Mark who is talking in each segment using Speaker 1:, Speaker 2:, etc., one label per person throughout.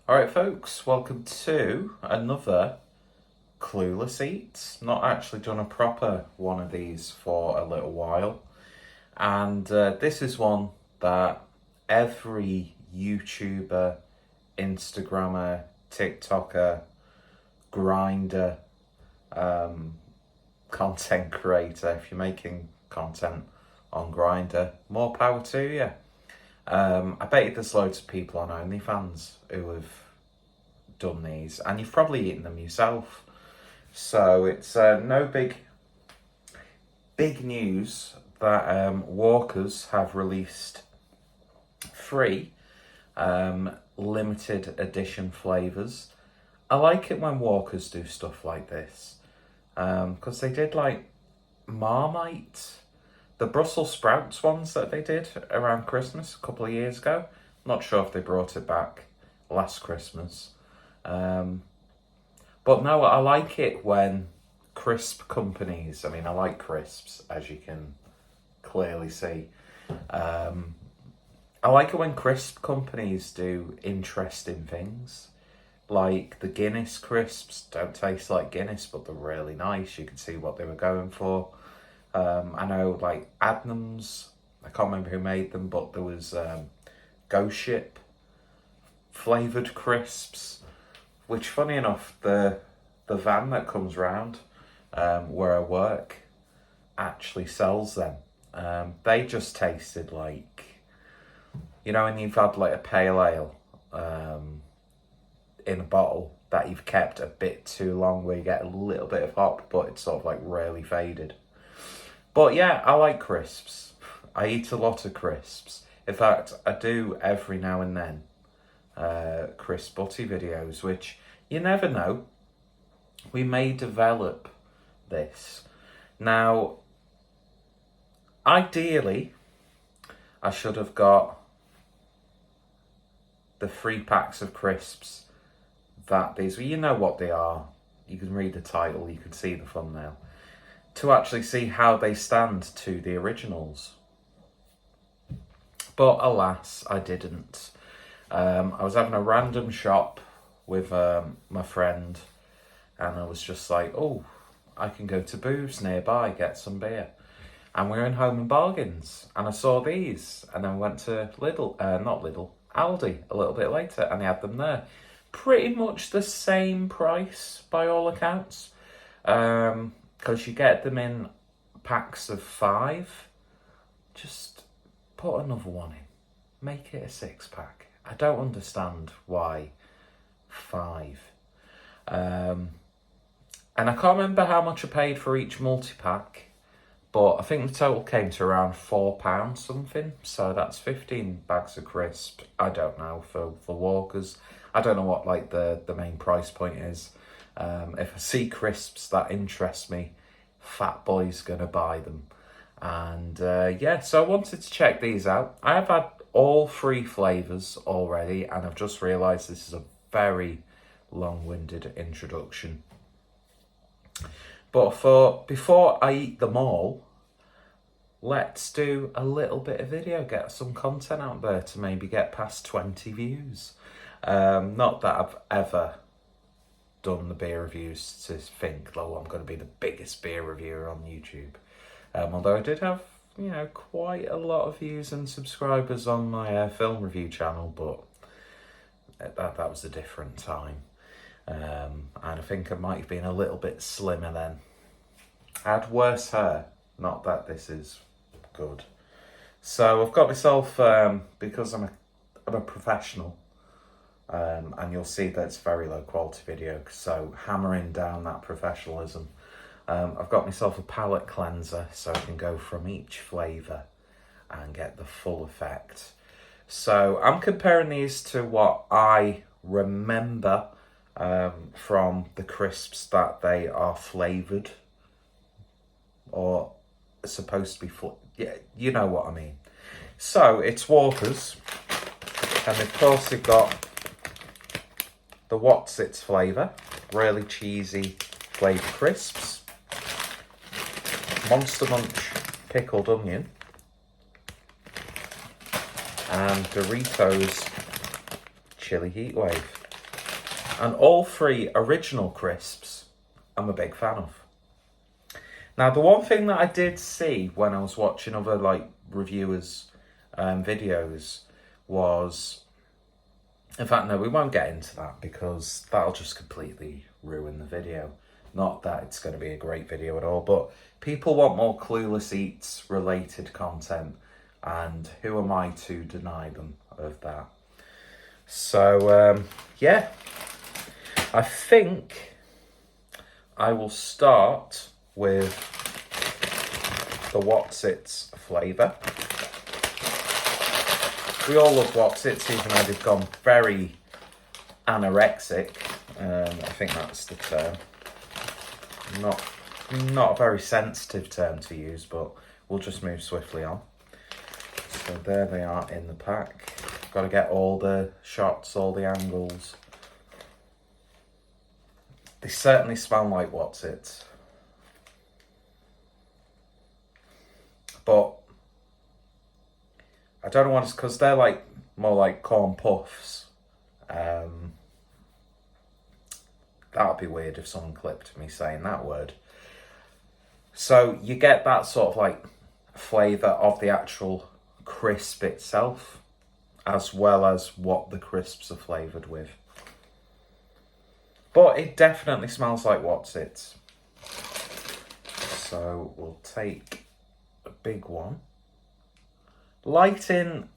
Speaker 1: Alright folks, welcome to another Clueless Eats. Not actually done a proper one of these for a little while. And this is one that every YouTuber, Instagrammer, TikToker, grinder, content creator, if you're making content on Grindr, more power to you. I bet you there's loads of people on OnlyFans who have done these, and you've probably eaten them yourself. So it's no big news that Walkers have released 3 limited edition flavours. I like it when Walkers do stuff like this, because they did like Marmite, the Brussels sprouts ones that they did around Christmas a couple of years ago. Not sure if they brought it back last Christmas. But no, I like it when crisp companies, I mean, I like crisps, as you can clearly see. I like it when crisp companies do interesting things. Like the Guinness crisps don't taste like Guinness, but they're really nice. You can see what they were going for. I know like Adnams, I can't remember who made them, but there was Ghost Ship flavoured crisps, which funny enough, the van that comes round where I work actually sells them. They just tasted like, you know, when you've had like a pale ale in a bottle that you've kept a bit too long, where you get a little bit of hop, but it's sort of like really faded. But yeah, I like crisps. I eat a lot of crisps. In fact, I do every now and then crisp butty videos, which you never know. We may develop this. Now, ideally, I should have got the 3 packs of crisps that these, well, you know what they are. You can read the title, you can see the thumbnail, to actually see how they stand to the originals. But alas, I didn't. I was having a random shop with my friend, and I was just like, oh, I can go to Booths nearby, get some beer. And we were in Home and Bargains, and I saw these, and then went to Aldi a little bit later, and they had them there. Pretty much the same price by all accounts, because you get them in packs of 5. Just put another one in, make it a 6-pack. I don't understand why 5. And I can't remember how much I paid for each multi-pack, but I think the total came to around £4 something. So that's 15 bags of crisp. I don't know, for Walkers. I don't know what like the main price point is. If I see crisps that interest me, Fat Boy's gonna buy them. And yeah, so I wanted to check these out. I have had all 3 flavours already, and I've just realised this is a very long-winded introduction. But before I eat them all, let's do a little bit of video, get some content out there to maybe get past 20 views. Not that I've ever done the beer reviews to think, oh, I'm going to be the biggest beer reviewer on YouTube. Although I did have, you know, quite a lot of views and subscribers on my film review channel, but that was a different time. And I think I might have been a little bit slimmer then. I had worse hair, not that this is good. So I've got myself, because I'm a professional, and you'll see that it's a very low quality video, so hammering down that professionalism. I've got myself a palate cleanser so I can go from each flavour and get the full effect. So I'm comparing these to what I remember from the crisps that they are flavoured or supposed to be yeah, you know what I mean. So it's Walkers, and of course they've got the What's Its flavour, really cheesy flavour crisps, Monster Munch pickled onion, and Doritos chili heatwave. And all three original crisps, I'm a big fan of. Now, the one thing that I did see when I was watching other like reviewers' videos was, in fact, no, we won't get into that because that'll just completely ruin the video. Not that it's going to be a great video at all, but people want more Clueless Eats related content, and who am I to deny them of that? So, yeah, I think I will start with the What's It's flavour. We all love What's It's, even though they've gone very anorexic. I think that's the term. Not a very sensitive term to use, but we'll just move swiftly on. So there they are in the pack. Got to get all the shots, all the angles. They certainly smell like What's It. But I don't know what it's because they're like more like corn puffs. That would be weird if someone clipped me saying that word. So you get that sort of like flavour of the actual crisp itself, as well as what the crisps are flavoured with. But it definitely smells like What's It. So we'll take a big one. Lighting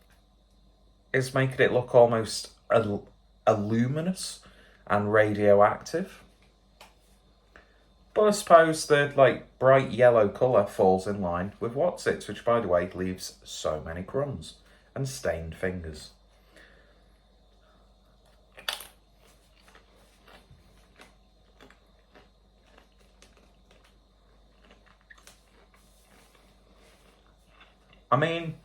Speaker 1: is making it look almost luminous and radioactive. But I suppose the like bright yellow colour falls in line with What's It, which by the way leaves so many crumbs and stained fingers. I mean,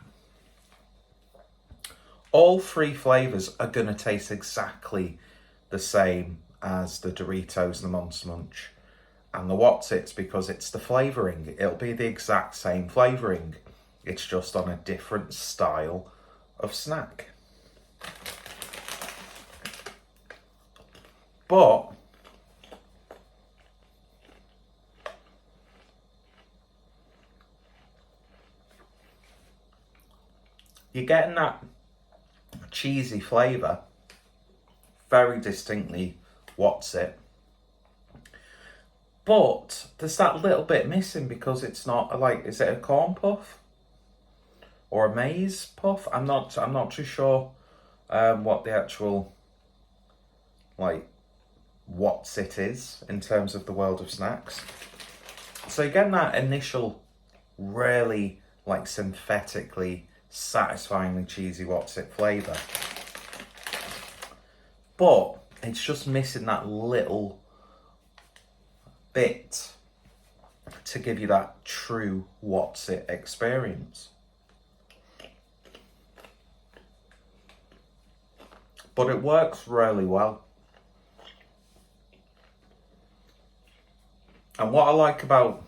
Speaker 1: all three flavours are going to taste exactly the same as the Doritos, the Monster Munch, and the What's It's because it's the flavouring. It'll be the exact same flavouring. It's just on a different style of snack. But you're getting that cheesy flavour, very distinctly What's It. But there's that little bit missing because it's not like, is it a corn puff or a maize puff? I'm not too sure what the actual like What's It is in terms of the world of snacks. So you're getting that initial really like synthetically satisfyingly cheesy What's It flavour, but it's just missing that little bit to give you that true What's It experience. But it works really well. And what I like about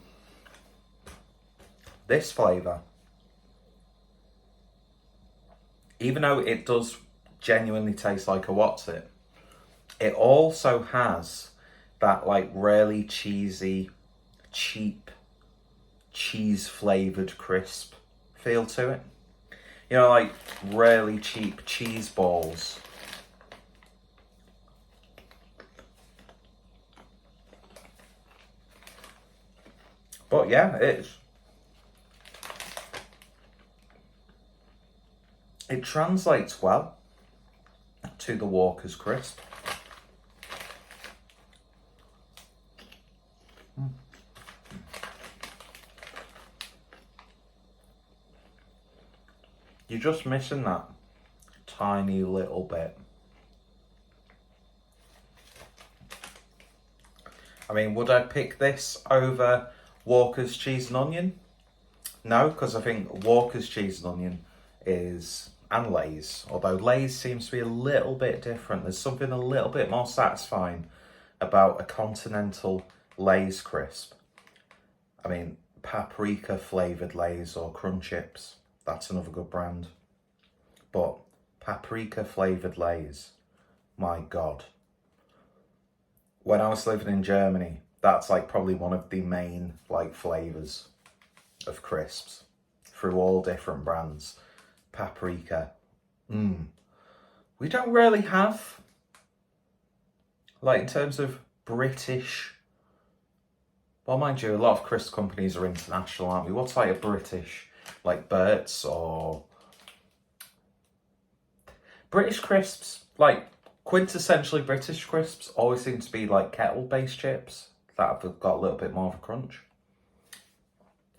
Speaker 1: this flavour, even though it does genuinely taste like a What's It, it also has that like really cheesy, cheap, cheese flavoured crisp feel to it. You know, like really cheap cheese balls. But yeah, it translates well to the Walker's crisp. You're just missing that tiny little bit. I mean, would I pick this over Walker's cheese and onion? No, because I think Walker's cheese and onion is, and Lay's, although Lay's seems to be a little bit different. There's something a little bit more satisfying about a continental Lay's crisp. I mean, paprika flavoured Lay's or Crunch Chips, that's another good brand. But paprika flavoured Lay's, my God. when I was living in Germany, that's like probably one of the main like flavours of crisps through all different brands. Paprika. We don't really have, like in terms of British, well mind you, a lot of crisp companies are international, aren't we? What's like a British, like Burt's or British crisps, like quintessentially British crisps always seem to be like kettle-based chips that have got a little bit more of a crunch.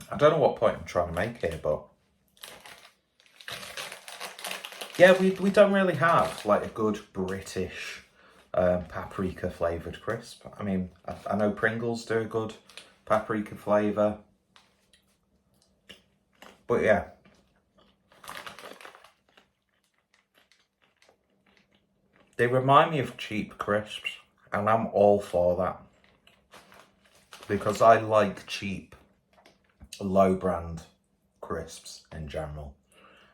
Speaker 1: I don't know what point I'm trying to make here, but yeah, we don't really have like a good British paprika flavoured crisp. I mean, I know Pringles do a good paprika flavour, but yeah. They remind me of cheap crisps, and I'm all for that. Because I like cheap, low brand crisps in general.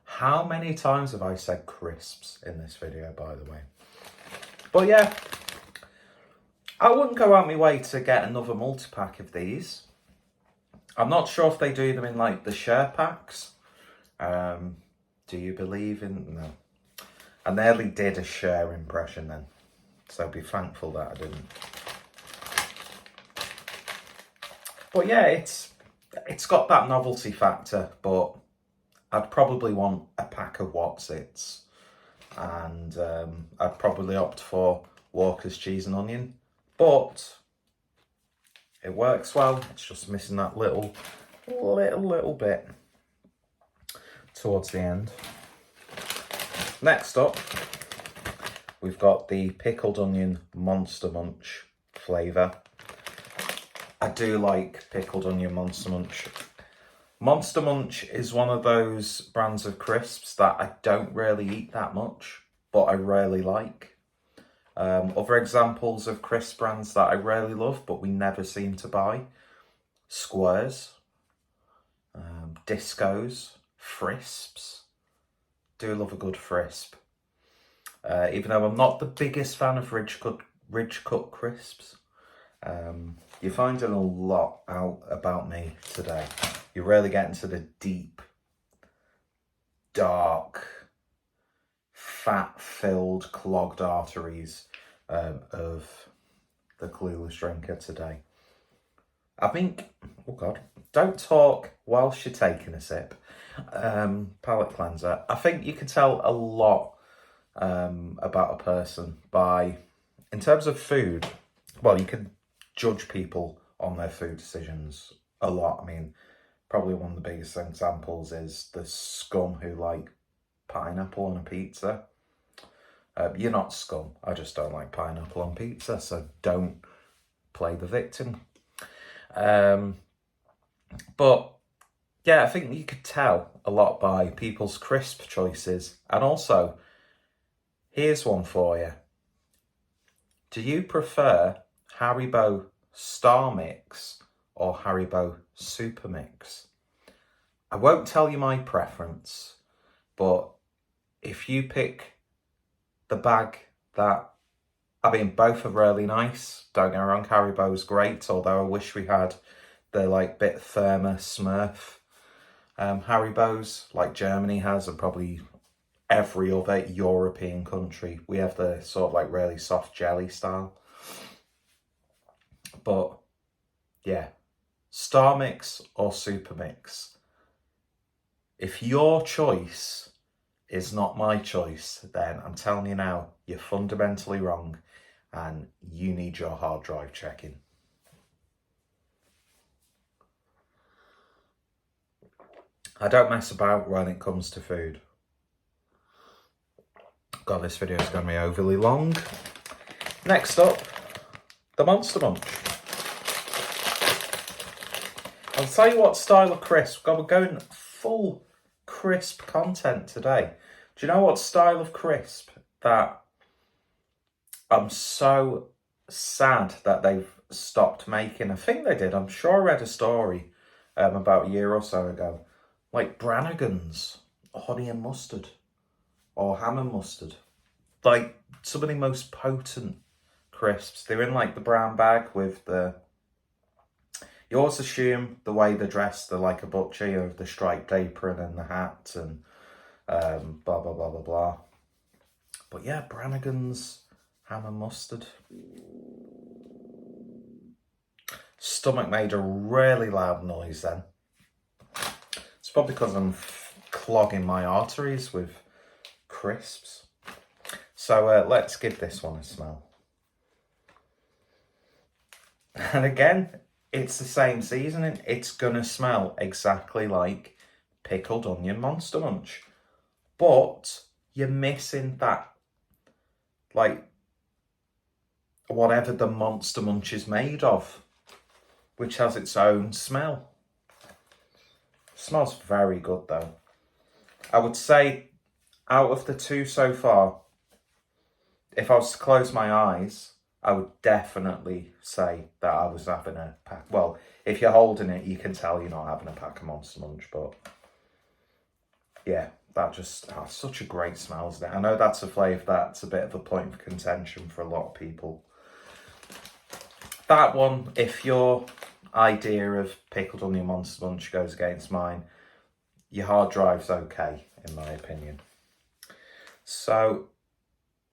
Speaker 1: How many times have I said crisps in this video, by the way? But yeah, I wouldn't go out my way to get another multi-pack of these. I'm not sure if they do them in like the share packs. Do you believe in... No. I nearly did a share impression then, so be thankful that I didn't. But yeah, it's got that novelty factor, but I'd probably want a pack of Wotsits, and I'd probably opt for Walker's cheese and onion, but it works well. It's just missing that little bit towards the end. Next up, we've got the pickled onion Monster Munch flavour. I do like pickled onion Monster Munch. Monster Munch is one of those brands of crisps that I don't really eat that much, but I really like. Other examples of crisp brands that I really love, but we never seem to buy. Squares, Discos, Frisps. Do love a good frisp. Even though I'm not the biggest fan of ridge cut crisps, you're finding a lot out about me today. You're really getting to the deep, dark, fat-filled, clogged arteries of the clueless drinker today. I think, oh God, don't talk whilst you're taking a sip. Palate cleanser. I think you can tell a lot about a person by, in terms of food, well, you can judge people on their food decisions a lot. I mean, probably one of the biggest examples is the scum who like pineapple on a pizza. You're not scum. I just don't like pineapple on pizza, so don't play the victim. But yeah, I think you could tell a lot by people's crisp choices. And also, here's one for you. Do you prefer Haribo Star Mix or Haribo Super Mix? I won't tell you my preference, but if you pick the bag that, I mean, both are really nice. Don't get me wrong, Haribo's great, although I wish we had the like bit firmer Smurf Haribo's like Germany has, and probably every other European country. We have the sort of like really soft jelly style. But yeah, Star Mix or Super Mix. If your choice is not my choice, then I'm telling you now, you're fundamentally wrong and you need your hard drive checking. I don't mess about when it comes to food. God, this video is going to be overly long. Next up, the Monster Munch. I'll tell you what style of crisp. God, we're going full crisp content today. Do you know what style of crisp that I'm so sad that they've stopped making? I think they did. I'm sure I read a story about a year or so ago. Like Brannigan's honey and mustard or ham and mustard. Like some of the most potent crisps. They're in like the brown bag with the... You always assume the way they're dressed, they're like a butcher, you know, the striped apron and the hat and blah, blah, blah, blah, blah. But yeah, Brannigan's ham and mustard. Stomach made a really loud noise then. It's probably because I'm clogging my arteries with crisps. So let's give this one a smell. And again, it's the same seasoning. It's gonna smell exactly like pickled onion Monster Munch. But you're missing that, like, whatever the Monster Munch is made of, which has its own smell. Smells very good though. I would say out of the two so far, if I was to close my eyes, I would definitely say that I was having a pack. Well, if you're holding it, you can tell you're not having a pack of Monster Munch, but yeah, that just has such a great smell, isn't it? I know that's a flavour that's a bit of a point of contention for a lot of people. That one, if your idea of pickled onion Monster Munch goes against mine, your hard drive's okay, in my opinion. So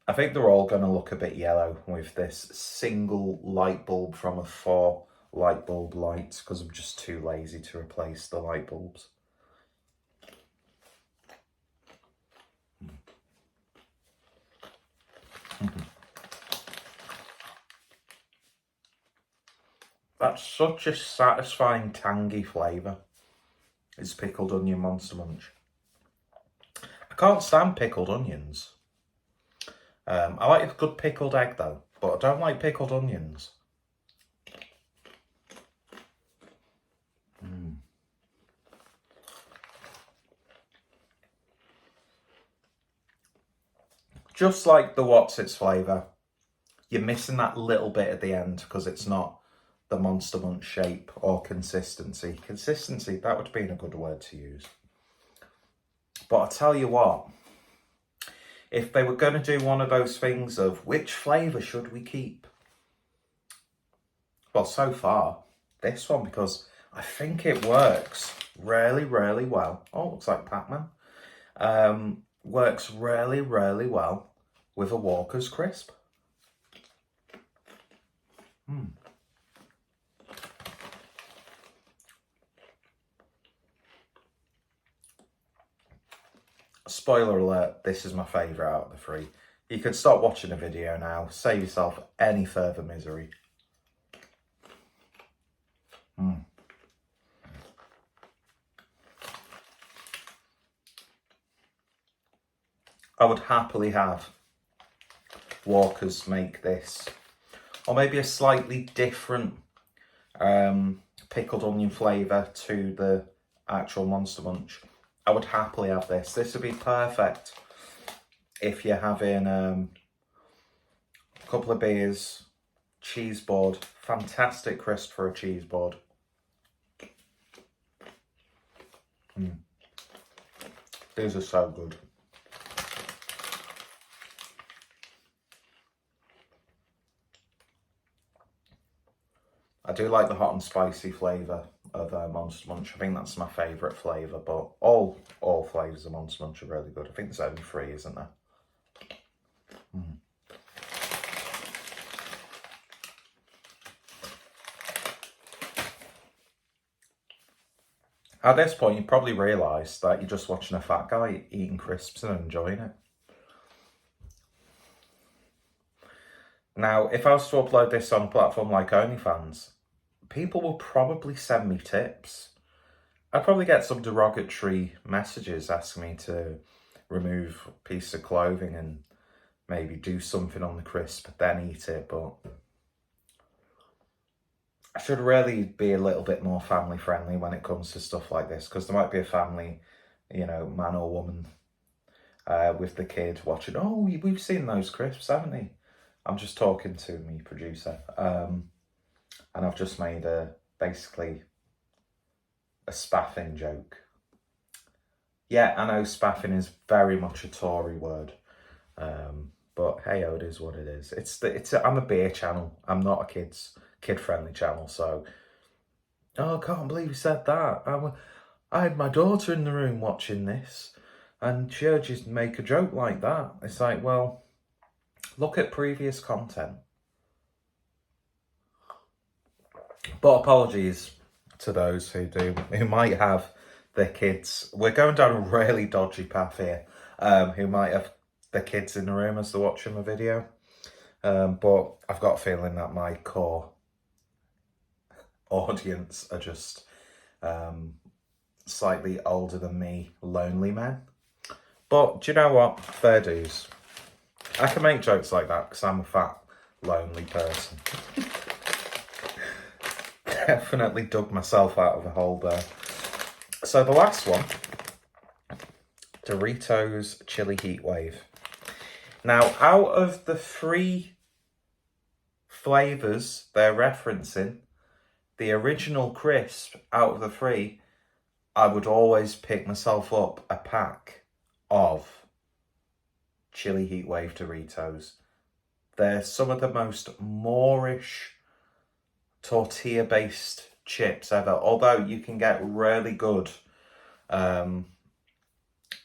Speaker 1: I think they're all going to look a bit yellow with this single light bulb from a 4 light bulb light, because I'm just too lazy to replace the light bulbs. That's such a satisfying tangy flavour. It's pickled onion Monster Munch. I can't stand pickled onions. I like a good pickled egg though, but I don't like pickled onions. Just like the What's Its flavour, you're missing that little bit at the end because it's not the Monster Munch shape or consistency. Consistency, that would have been a good word to use. But I tell you what, if they were going to do one of those things of which flavour should we keep? Well, so far, this one, because I think it works really, really well. Oh, looks like Pac-Man. Works really, really well with a Walker's crisp. Spoiler alert, this is my favourite out of the three. You could stop watching the video now, save yourself any further misery. I would happily have Walker's make this, or maybe a slightly different pickled onion flavour to the actual Monster Munch. I would happily have this. This would be perfect if you're having a couple of beers, cheese board, fantastic crisp for a cheese board. These are so good. I do like the hot and spicy flavour of Monster Munch. I think that's my favourite flavour, but all flavours of Monster Munch are really good. I think there's only 3, isn't there? At this point, you probably realise that you're just watching a fat guy eating crisps and enjoying it. Now, if I was to upload this on a platform like OnlyFans, people will probably send me tips. I'd probably get some derogatory messages asking me to remove a piece of clothing and maybe do something on the crisp, then eat it, but I should really be a little bit more family friendly when it comes to stuff like this, because there might be a family, you know, man or woman with the kid watching, oh, we've seen those crisps, haven't we? I'm just talking to me producer, and I've just made basically a spaffing joke. Yeah, I know spaffing is very much a Tory word, But hey, oh, it is what it is. I'm a beer channel. I'm not a kid-friendly channel, so... Oh, I can't believe you said that. I had my daughter in the room watching this, and she heard you make a joke like that. It's like, well, look at previous content. But apologies to those who might have their kids. We're going down a really dodgy path here. Who might have their kids in the room as they're watching the video. But I've got a feeling that my core audience are just slightly older than me, lonely men. But do you know what? Fair dues. I can make jokes like that because I'm a fat, lonely person. Definitely dug myself out of a hole there. So the last one, Doritos Chili Heatwave. Now, out of the 3 flavours they're referencing, the original crisp out of the 3, I would always pick myself up a pack of Chili Heatwave Doritos. They're some of the most Moorish tortilla-based chips ever. Although you can get really good, like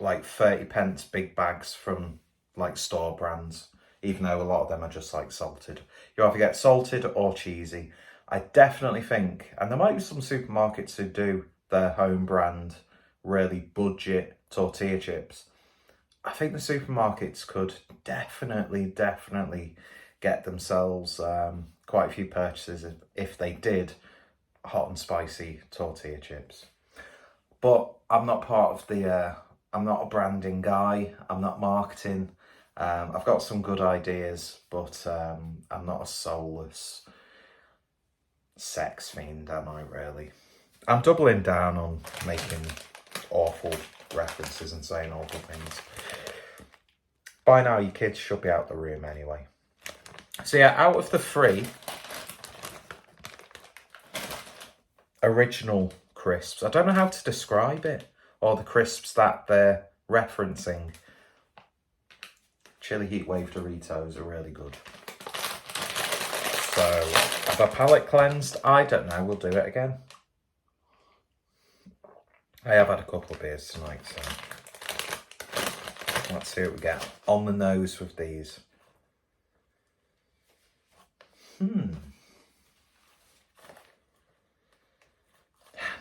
Speaker 1: 30p big bags from like store brands, even though a lot of them are just like salted. You either get salted or cheesy. I definitely think, and there might be some supermarkets who do their home brand, really budget tortilla chips. I think the supermarkets could definitely get themselves quite a few purchases if they did hot and spicy tortilla chips. But I'm not part of the, I'm not a branding guy, I'm not marketing. I've got some good ideas, but I'm not a soulless sex fiend, am I really? I'm doubling down on making awful references and saying awful things. By now, your kids should be out the room anyway. So yeah, out of the 3 original crisps, I don't know how to describe it, or the crisps that they're referencing, Chili Heatwave Doritos are really good. So, have I palate cleansed? I don't know, we'll do it again. I have had a couple of beers tonight, so let's see what we get on the nose with these.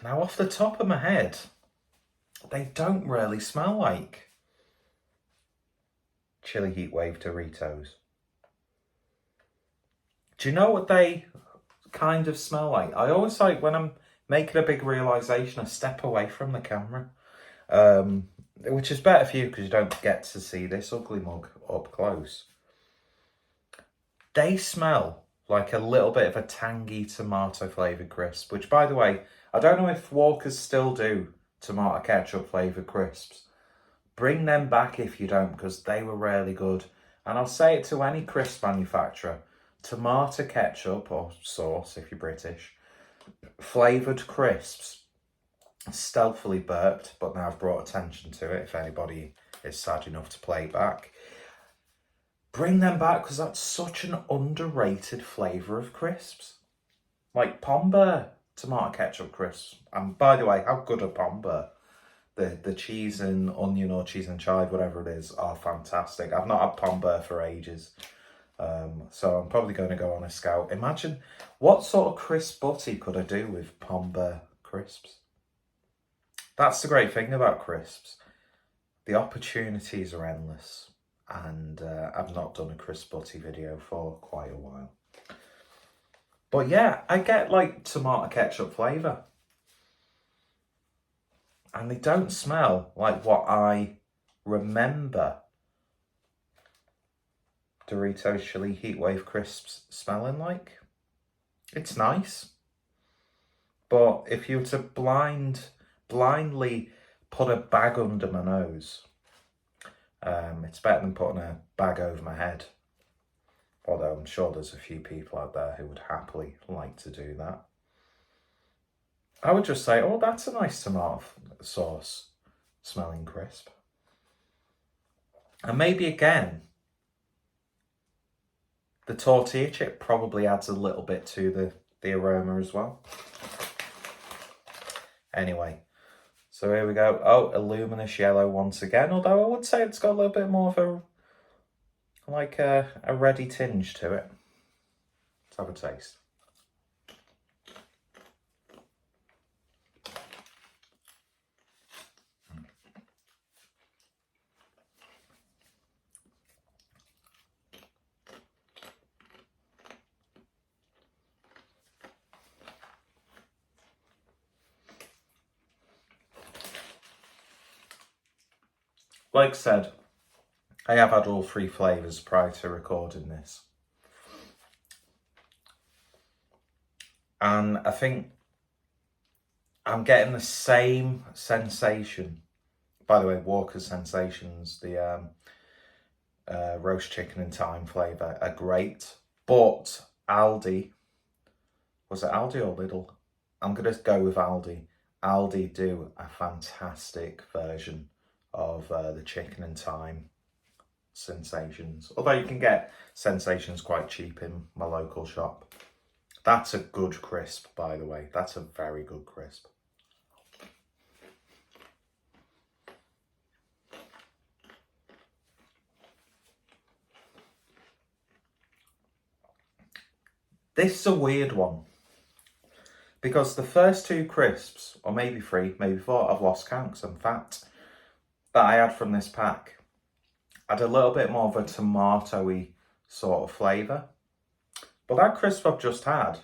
Speaker 1: Now, off the top of my head, they don't really smell like Chili Heatwave Doritos. Do you know what they kind of smell like? I always like, when I'm making a big realisation, I step away from the camera. Which is better for you because you don't get to see this ugly mug up close. They smell like a little bit of a tangy tomato flavoured crisp, which, by the way, I don't know if Walkers still do tomato ketchup flavoured crisps. Bring them back if you don't, because they were really good. And I'll say it to any crisp manufacturer, tomato ketchup, or sauce if you're British, flavoured crisps, stealthily burped, but now I've brought attention to it if anybody is sad enough to play back. Bring them back, because that's such an underrated flavour of crisps. Like Pombear tomato ketchup crisps. And by the way, how good are Pombear? The cheese and onion or cheese and chive, whatever it is, are fantastic. I've not had Pombear for ages. So I'm probably going to go on a scout. Imagine, what sort of crisp butty could I do with Pombear crisps? That's the great thing about crisps. The opportunities are endless. And I've not done a crisp butty video for quite a while. But yeah, I get like tomato ketchup flavour. And they don't smell like what I remember Doritos Chili Heatwave crisps smelling like. It's nice. But if you were to blindly put a bag under my nose, it's better than putting a bag over my head. Although I'm sure there's a few people out there who would happily like to do that. I would just say, oh, that's a nice tomato sauce smelling crisp. And maybe again, The tortilla chip probably adds a little bit to the aroma as well. Anyway, so here we go. Oh, a luminous yellow once again, although I would say it's got a little bit more of a reddy tinge to it. Let's have a taste. Like I said, I have had all three flavours prior to recording this. And I think I'm getting the same sensation. By the way, Walker's Sensations, the roast chicken and thyme flavour are great. But Aldi, was it Aldi or Lidl? I'm going to go with Aldi. Aldi do a fantastic version of the chicken and thyme Sensations. Although you can get Sensations quite cheap in my local shop. That's a good crisp, by the way. That's a very good crisp. This is a weird one. Because the first two crisps, or maybe three, maybe four, I've lost count because I'm fat, that I had from this pack had a little bit more of a tomatoey sort of flavour. But that crisp I've just had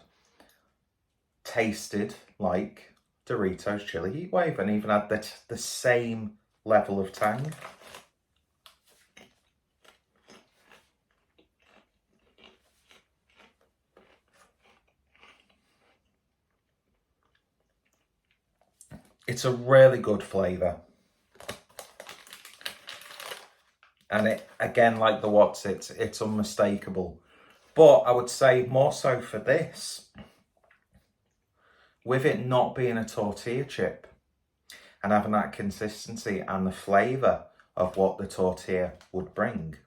Speaker 1: tasted like Doritos Chili Heatwave and even had the same level of tang. It's a really good flavour. And it, again, like the Watts, it's unmistakable. But I would say more so for this, with it not being a tortilla chip and having that consistency and the flavour of what the tortilla would bring,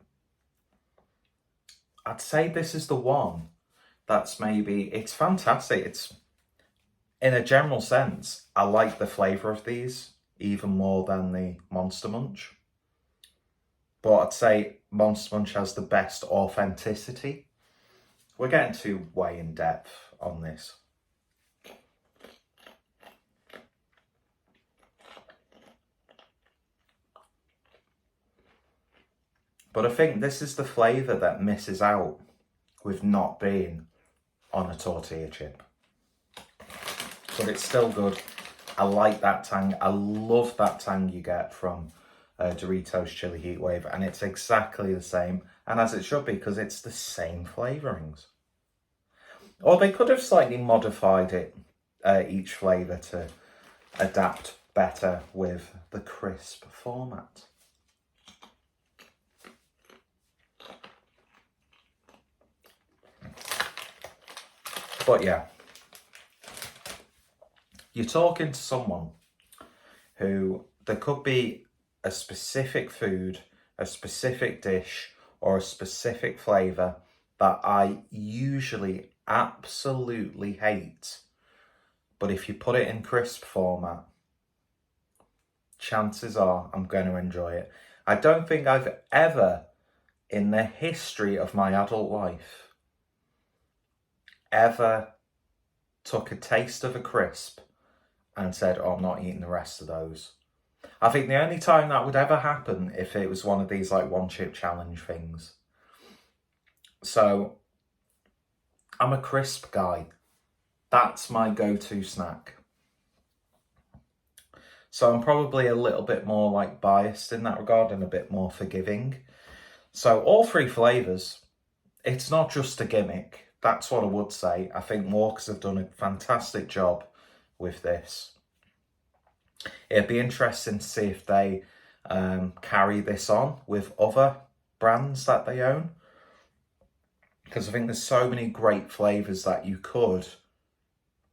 Speaker 1: I'd say this is the one that's maybe, it's fantastic. It's, in a general sense, I like the flavour of these even more than the Monster Munch. But I'd say Monster Munch has the best authenticity. We're getting too way in depth on this. But I think this is the flavour that misses out with not being on a tortilla chip. But it's still good. I like that tang. I love that tang you get from Doritos Chili Heatwave, and it's exactly the same, and as it should be, because it's the same flavourings. Or they could have slightly modified it, each flavour, to adapt better with the crisp format. But yeah, you're talking to someone who, there could be a specific food, a specific dish, or a specific flavour that I usually absolutely hate. But if you put it in crisp format, chances are I'm going to enjoy it. I don't think I've ever, in the history of my adult life, ever took a taste of a crisp and said, oh, I'm not eating the rest of those. I think the only time that would ever happen if it was one of these like one chip challenge things. So I'm a crisp guy. That's my go-to snack. So I'm probably a little bit more like biased in that regard and a bit more forgiving. So all three flavours, it's not just a gimmick. That's what I would say. I think Walkers have done a fantastic job with this. It'd be interesting to see if they carry this on with other brands that they own. Because I think there's so many great flavours that you could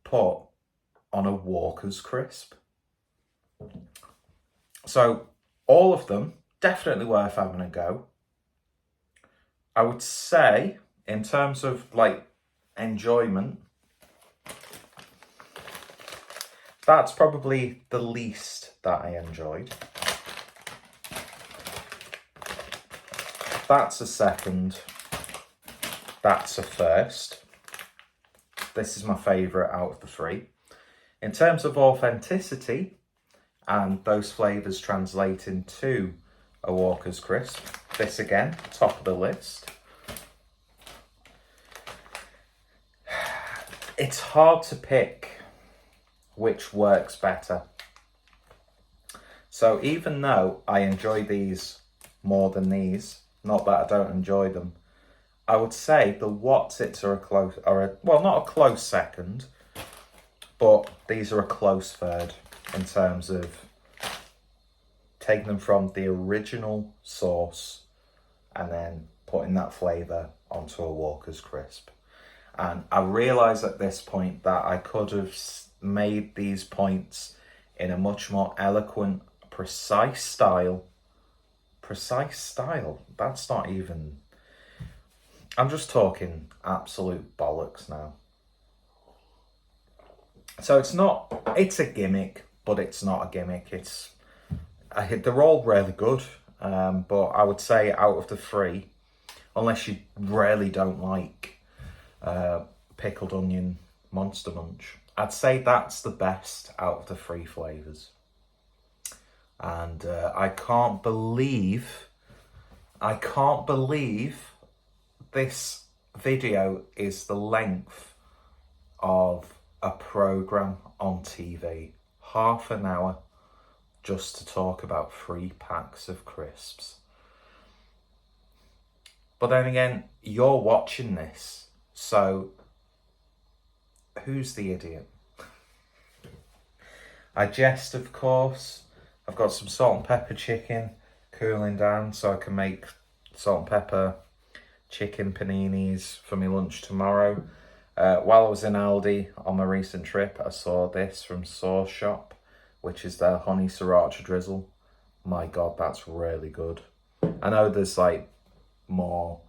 Speaker 1: put on a Walker's crisp. So all of them, definitely worth having a go. I would say in terms of like enjoyment, that's probably the least that I enjoyed. That's a second. That's a first. This is my favourite out of the three. In terms of authenticity and those flavours translating to a Walker's Crisp, this again, top of the list. It's hard to pick which works better. So even though I enjoy these more than these, not that I don't enjoy them, I would say the Wotsits are not a close second, but these are a close third in terms of taking them from the original source and then putting that flavour onto a Walker's Crisp. And I realise at this point that I could have made these points in a much more eloquent, precise style. Precise style? That's not even... I'm just talking absolute bollocks now. So it's a gimmick, but it's not a gimmick. They're all really good. But I would say out of the three, unless you really don't like pickled onion Monster Munch, I'd say that's the best out of the three flavours. And I can't believe this video is the length of a programme on TV. Half an hour just to talk about 3 packs of crisps. But then again, you're watching this, so who's the idiot? I jest, of course. I've got some salt and pepper chicken cooling down so I can make salt and pepper chicken paninis for my lunch tomorrow. While I was in Aldi on my recent trip, I saw this from Sauce Shop, which is their honey sriracha drizzle. My God, that's really good. I know there's like more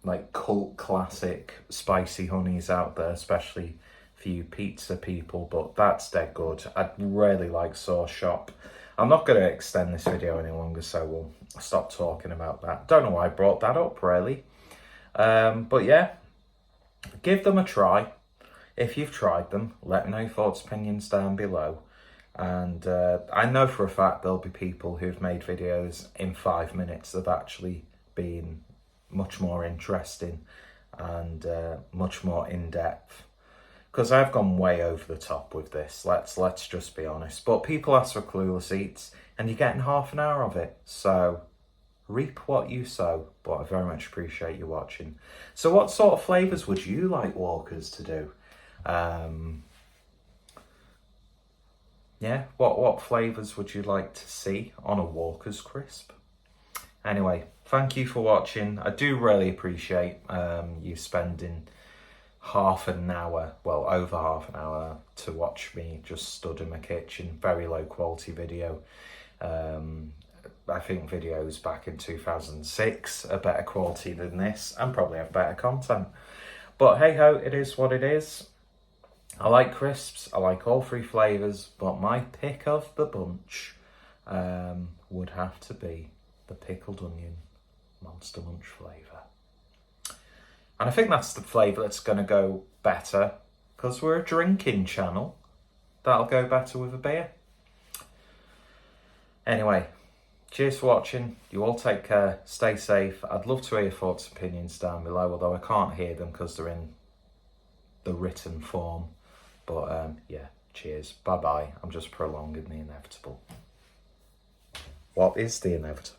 Speaker 1: like cult classic spicy honeys out there, especially for you pizza people, but that's dead good. I really like Sauce Shop. I'm not going to extend this video any longer, so we'll stop talking about that. Don't know why I brought that up, really. But yeah, give them a try. If you've tried them, let me know your thoughts, opinions down below. And I know for a fact there'll be people who've made videos in 5 minutes that have actually been much more interesting and much more in-depth. Because I've gone way over the top with this, let's just be honest. But people ask for clueless eats, and you're getting half an hour of it. So reap what you sow, but I very much appreciate you watching. So what sort of flavours would you like Walkers to do? Yeah, what flavours would you like to see on a Walker's Crisp? Anyway, thank you for watching. I do really appreciate you spending half an hour, well, over half an hour to watch me just stood in my kitchen. Very low quality video. I think videos back in 2006 are better quality than this and probably have better content. But hey ho, it is what it is. I like crisps, I like all 3 flavours, but my pick of the bunch would have to be the pickled onion Monster Munch flavour. And I think that's the flavour that's going to go better, because we're a drinking channel. That'll go better with a beer. Anyway, cheers for watching. You all take care. Stay safe. I'd love to hear your thoughts and opinions down below, although I can't hear them because they're in the written form. But yeah, cheers. Bye-bye. I'm just prolonging the inevitable. What is the inevitable?